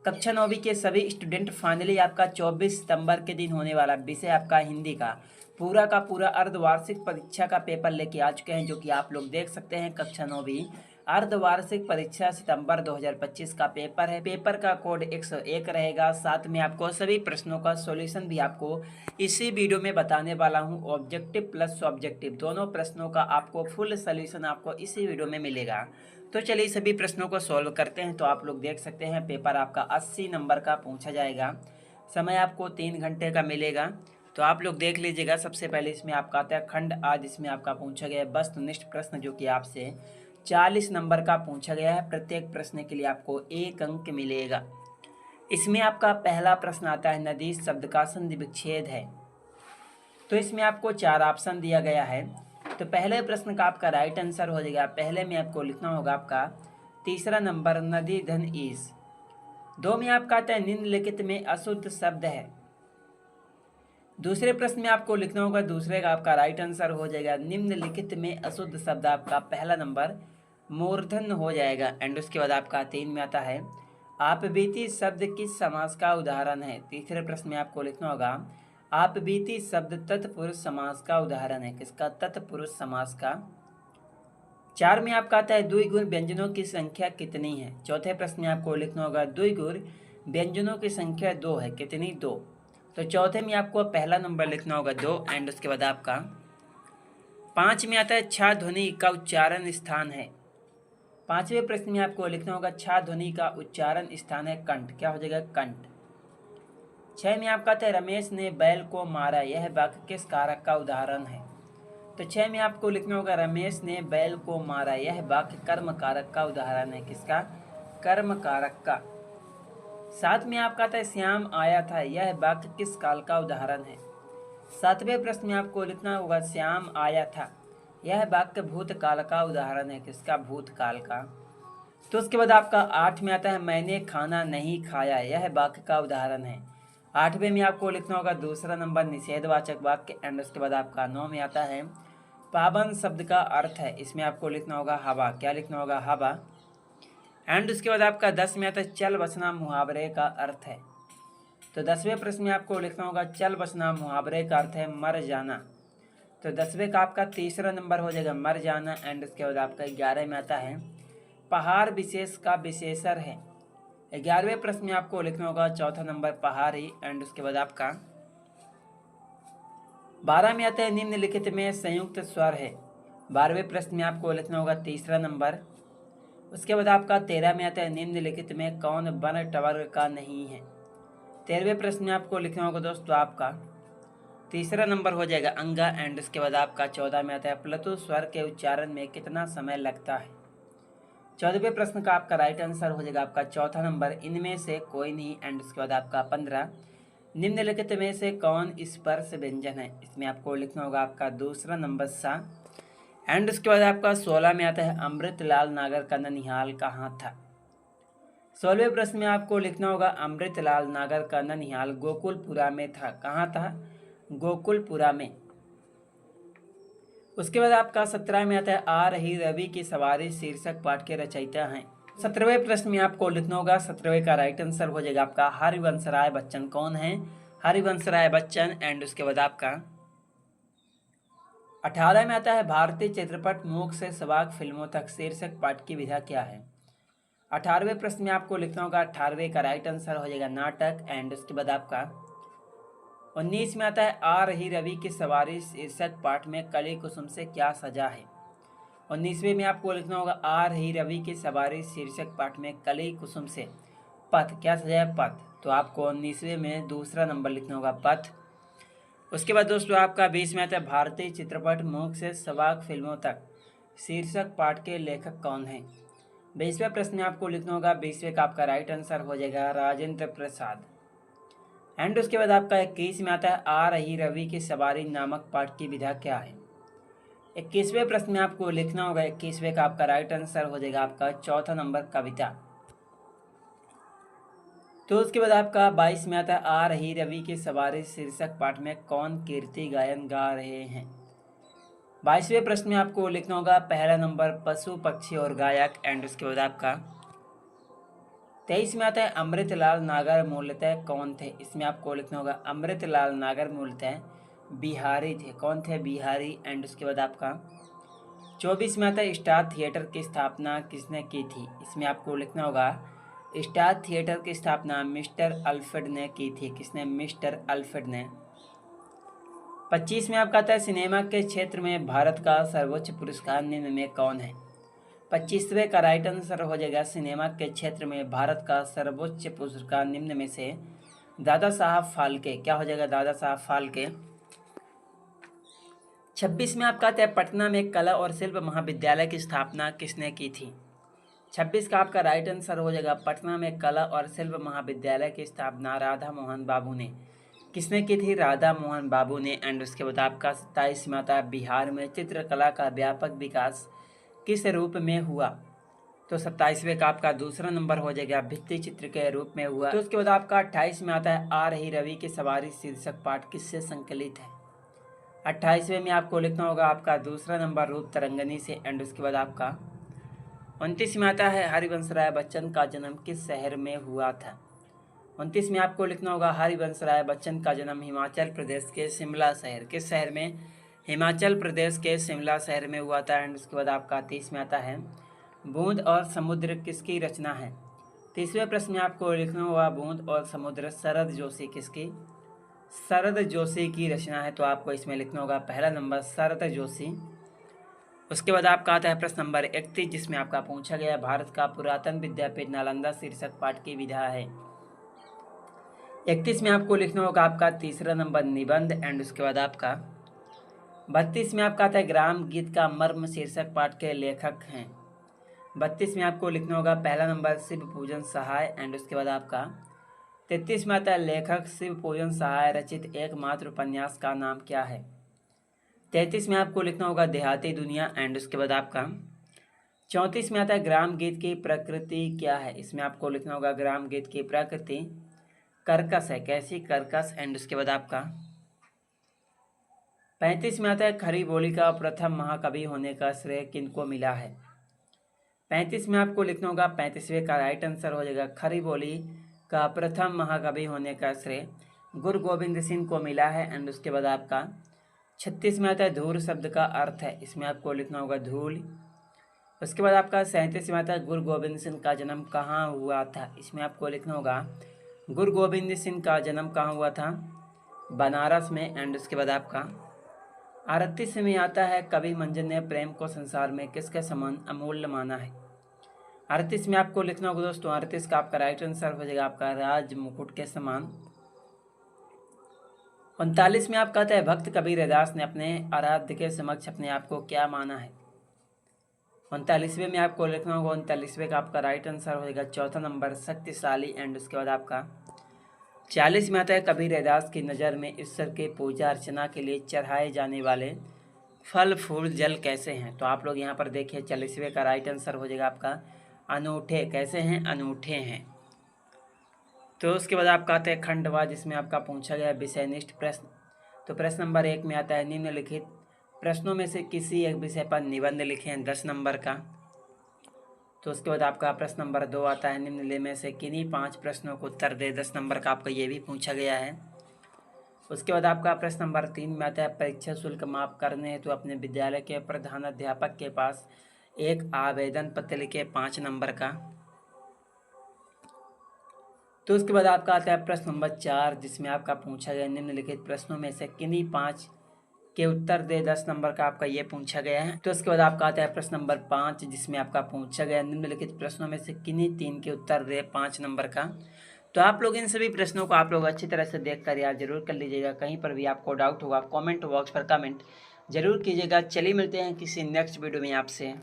कक्षा 9वीं के सभी स्टूडेंट फाइनली आपका 24 सितंबर के दिन होने वाला विषय आपका हिंदी का पूरा अर्धवार्षिक परीक्षा का पेपर लेके आ चुके हैं, जो कि आप लोग देख सकते हैं। कक्षा 9वीं अर्धवार्षिक परीक्षा सितंबर 2025 का पेपर है। पेपर का कोड 101 रहेगा। साथ में आपको सभी प्रश्नों का सॉल्यूशन भी आपको इसी वीडियो में बताने वाला हूं। ऑब्जेक्टिव प्लस सब्जेक्टिव दोनों प्रश्नों का आपको फुल सॉल्यूशन आपको इसी वीडियो में मिलेगा। तो चलिए सभी प्रश्नों को सॉल्व करते हैं। तो आप लोग देख सकते हैं पेपर आपका 80 नंबर का पूछा जाएगा। समय आपको 3 घंटे का मिलेगा। तो आप लोग देख लीजिएगा। सबसे पहले इसमें आपका आता है खंड आज, इसमें आपका पूछा गया है वस्तुनिष्ठ प्रश्न, जो कि आपसे 40 नंबर का पूछा गया है। प्रत्येक प्रश्न के लिए आपको 1 अंक मिलेगा। इसमें आपका पहला प्रश्न आता है नदी शब्द का संधि विच्छेद है। तो इसमें आपको 4 ऑप्शन दिया गया है। तो पहले प्रश्न का आपका राइट आंसर हो जाएगा। पहले में आपको लिखना होगा आपका तीसरा नंबर नदी धन ईस। 2 में आपका आता है निम्नलिखित में अशुद्ध शब्द है। दूसरे प्रश्न में आपको लिखना होगा, दूसरे का आपका राइट आंसर हो जाएगा निम्नलिखित में अशुद्ध शब्द, आपका पहला नंबर मूर्धन्य हो जाएगा। एंड उसके बाद आपका 3 में आता है आप बीती शब्द किस समास का उदाहरण है। तीसरे प्रश्न में आपको लिखना होगा आप बीती शब्द तत्पुरुष समास का उदाहरण है। किसका? तत्पुरुष समास का। 4 में आपका आता है द्विगुण व्यंजनों की संख्या कितनी है। चौथे प्रश्न में आपको लिखना होगा द्विगुण व्यंजनों की संख्या 2 है। कितनी? 2। तो चौथे में आपको पहला नंबर लिखना होगा 2। एंड उसके बाद आपका 5 में आता है छा ध्वनि का उच्चारण स्थान है। 5वें प्रश्न में आपको लिखना होगा छा ध्वनि का उच्चारण स्थान है कंठ। क्या हो जाएगा? कंठ। 6 में आपका आता है रमेश ने बैल को मारा, यह वाक्य किस कारक का उदाहरण है। तो 6 में आपको लिखना होगा रमेश ने बैल को मारा, यह वाक्य कर्म कारक का उदाहरण है। किसका? कर्म कारक का। 7 में आपका आता है श्याम आया था, यह वाक्य किस काल का उदाहरण है। 7वें प्रश्न में आपको लिखना होगा श्याम आया था, यह वाक्य भूतकाल का उदाहरण है। किसका? भूतकाल का। तो उसके बाद आपका 8 में आता है मैंने खाना नहीं खाया, यह वाक्य का उदाहरण है। 8वें में आपको लिखना होगा दूसरा नंबर निषेधवाचक वाक्य। एंड उसके बाद आपका 9 में आता है पावन शब्द का अर्थ है। इसमें आपको लिखना होगा हवा। क्या लिखना होगा? हवा। एंड उसके बाद आपका 10 में आता है चल बसना मुहावरे का अर्थ है। तो 10वें प्रश्न में आपको लिखना होगा चल बसना मुहावरे का अर्थ है मर जाना। तो 10वें का आपका तीसरा नंबर हो जाएगा मर जाना। एंड उसके बाद आपका 11 में आता है पहाड़ विशेष का विशेषण है। 11वें प्रश्न में आपको लिखना होगा चौथा नंबर पहाड़ी। एंड उसके बाद आपका 12 में आता है निम्नलिखित में संयुक्त स्वर है। 12वें प्रश्न में आपको लिखना होगा तीसरा नंबर। उसके बाद आपका 13 में आता है निम्नलिखित में कौन वर्ण वर्ग का नहीं है। 13वें प्रश्न में आपको लिखना होगा दोस्तों आपका तीसरा नंबर हो जाएगा अंगा। एंड उसके बाद आपका 14 में आता है प्लतु स्वर के उच्चारण में कितना समय लगता है। 14वें प्रश्न का आपका राइट आंसर हो जाएगा आपका चौथा नंबर इनमें से कोई नहीं। एंड उसके बाद आपका 15 निम्नलिखित में से कौन स्पर्श व्यंजन है। इसमें आपको लिखना होगा आपका दूसरा नंबर सा। एंड उसके बाद आपका 16 में आता है अमृतलाल नागर का ननिहाल कहाँ था। 16वें प्रश्न में आपको लिखना होगा अमृतलाल नागर का ननिहाल गोकुलपुरा में था। कहाँ था? गोकुलपुरा में। उसके बाद आपका 17 में आता है आ रही रवि की सवारी शीर्षक पाठ के रचयिता हैं। 17वें प्रश्न में आपको लिखना होगा 17वें का राइट आंसर हो जाएगा आपका हरिवंश राय बच्चन। कौन है? हरिवंश राय बच्चन। एंड उसके बाद आपका 18 में आता है भारतीय चित्रपट मूक से सवाक फिल्मों तक शीर्षक पाठ की विधा क्या है। 18वें प्रश्न में आपको लिखना होगा 18वें का राइट आंसर हो जाएगा नाटक। एंड उसके बाद आपका 19 में आता है आ रही रवि की सवारी शीर्षक पाठ में कली कुसुम से क्या सजा है। 19वें में आपको लिखना होगा आ रही रवि की सवारी शीर्षक पाठ में कली कुसुम से पथ क्या सजा है। पथ। तो आपको 19वें में दूसरा नंबर लिखना होगा पथ। उसके बाद दोस्तों आपका 20 में आता है भारतीय चित्रपट मूक से सवाक फिल्मों तक शीर्षक पाठ के लेखक कौन है। 20वें प्रश्न में आपको लिखना होगा 20वें का आपका राइट आंसर हो जाएगा राजेंद्र प्रसाद। एंड उसके बाद आपका 21 में आता है आ रही रवि की सवारी नामक पाठ की विधा क्या है। 21वें प्रश्न में आपको लिखना होगा 21वें का आपका राइट आंसर हो जाएगा आपका चौथा नंबर कविता। तो उसके बाद आपका 22 में आता है आ रही रवि की सवारी शीर्षक पाठ में कौन कीर्ति गायन गा रहे हैं। 22वें प्रश्न में आपको लिखना होगा पहला नंबर पशु पक्षी और गायक। एंड उसके बाद आपका 23 में आता है अमृतलाल नागर मूलतः कौन थे। इसमें आपको लिखना होगा अमृतलाल नागर मूलतः बिहारी थे। कौन थे? बिहारी। एंड उसके बाद आपका 24 में आता है स्टार थिएटर की स्थापना किसने की थी। इसमें आपको लिखना होगा स्टार थिएटर की स्थापना मिस्टर अल्फ्रेड ने की थी। किसने? मिस्टर अल्फ्रेड ने। 25 में आपका आता है सिनेमा के क्षेत्र में भारत का सर्वोच्च पुरस्कार निम्न में कौन है। 25वें का राइट आंसर हो जाएगा सिनेमा के क्षेत्र में भारत का सर्वोच्च पुरस्कार निम्न में से दादा साहब फाल्के। क्या हो जाएगा? दादा साहब फाल्के। 26 में आपका आता है पटना में कला और शिल्प महाविद्यालय की स्थापना किसने की थी। 26 का आपका राइट आंसर हो जाएगा पटना में कला और शिल्प महाविद्यालय की स्थापना राधा मोहन बाबू ने। किसने की थी? राधा मोहन बाबू ने। एंड उसके बाद आपका 27 में आता है बिहार में चित्रकला का व्यापक विकास किस रूप में हुआ। तो 27वें का आपका दूसरा नंबर हो जाएगा भित्ति चित्र के रूप में हुआ। तो उसके बाद आपका 28 में आता है आ रही रवि की सवारी शीर्षक पाठ किससे संकलित है। 28वें में आपको लिखना होगा आपका दूसरा नंबर रूप तरंगनी से। एंड उसके बाद आपका 29 में आता है हरिवंश राय बच्चन का जन्म किस शहर में हुआ था। 29 में आपको लिखना होगा हरिवंश राय बच्चन का जन्म हिमाचल प्रदेश के शिमला शहर। किस शहर में? हिमाचल प्रदेश के शिमला शहर में हुआ था। एंड उसके बाद आपका 30 में आता है बूंद और समुद्र किसकी रचना है। 30वें प्रश्न में आपको लिखना होगा बूंद और समुद्र शरद जोशी किसकी। शरद जोशी की रचना है। तो आपको इसमें लिखना होगा पहला नंबर शरद जोशी। उसके बाद आपका आता है प्रश्न नंबर 31 जिसमें आपका पूछा गया भारत का पुरातन विद्यापीठ नालंदा शीर्षक पाठ की विधा है। 31 में आपको लिखना होगा आपका तीसरा नंबर निबंध। एंड उसके बाद आपका 32 में आपका आता है ग्राम गीत का मर्म शीर्षक पाठ के लेखक हैं। 32 में आपको लिखना होगा पहला नंबर शिव पूजन सहाय। एंड उसके बाद आपका 33 में आता है लेखक शिव पूजन सहाय रचित एकमात्र उपन्यास का नाम क्या है। 33 में आपको लिखना होगा देहाती दुनिया। एंड उसके बाद आपका 34 में आता है ग्राम गीत की प्रकृति क्या है। इसमें आपको लिखना होगा ग्राम गीत की प्रकृति कर्कश है। कैसी? कर्कश। एंड उसके बाद आपका 35 में आता है खरी बोली का प्रथम महाकवि होने का श्रेय किनको मिला है। 35 में आपको लिखना होगा 35वें का राइट आंसर हो जाएगा खरी बोली का प्रथम महाकवि होने का श्रेय गुरु गोविंद सिंह को मिला है। एंड उसके बाद आपका 36 में आता है धूल शब्द का अर्थ है। इसमें आपको लिखना होगा धूल। उसके बाद आपका 37 में आता है गुरु गोविंद सिंह का जन्म कहाँ हुआ था। इसमें आपको लिखना होगा गुरु गोविंद सिंह का जन्म कहाँ हुआ था। बनारस में। एंड उसके बाद आपका 38 में आता है कवि मंजर ने प्रेम को संसार में किसके समान अमूल्य माना है। 38 में आपको लिखना होगा दोस्तों 38 का आपका राइट आंसर हो जाएगा आपका राज मुकुट के समान। 39 में आपका आता है भक्त कबीर दास ने अपने आराध्य के समक्ष अपने आप को क्या माना है। 39वें में आपको लिखना होगा 39वें का आपका राइट आंसर हो जाएगा चौथा नंबर शक्तिशाली। एंड उसके बाद आपका 40 में आता है कबीर दास की नज़र में ईश्वर के पूजा अर्चना के लिए चढ़ाए जाने वाले फल फूल जल कैसे हैं। तो आप लोग यहाँ पर देखिए 40वें का राइट आंसर हो जाएगा आपका अनूठे। कैसे हैं? अनूठे हैं। तो उसके बाद आपका आता है खंडवाद जिसमें आपका पूछा गया विषयनिष्ठ प्रश्न। तो प्रश्न नंबर 1 में आता है निम्नलिखित प्रश्नों में से किसी एक विषय पर निबंध लिखें 10 नंबर का। तो उसके बाद आपका प्रश्न नंबर 2 आता है निम्न में से किन्हीं 5 प्रश्नों को उत्तर दे 10 नंबर का आपका ये भी पूछा गया है। उसके बाद आपका प्रश्न नंबर 3 में आता है परीक्षा शुल्क माफ करने हेतु अपने विद्यालय के प्रधानाध्यापक के पास एक आवेदन पत्र लिखे 5 नंबर का। तो उसके बाद आपका आता है प्रश्न नंबर 4 जिसमें आपका पूछा गया निम्नलिखित प्रश्नों में से किन्हीं 5 के उत्तर दे 10 नंबर का आपका ये पूछा गया है। तो उसके बाद आपका आता है प्रश्न नंबर 5 जिसमें आपका पूछा गया निम्नलिखित प्रश्नों में से किन्हीं 3 के उत्तर दे 5 नंबर का। तो आप लोग इन सभी प्रश्नों को आप लोग अच्छी तरह से देखकर याद जरूर कर लीजिएगा। कहीं पर भी आपको डाउट होगा कमेंट बॉक्स पर कमेंट जरूर कीजिएगा। चलिए मिलते हैं किसी नेक्स्ट वीडियो में आपसे।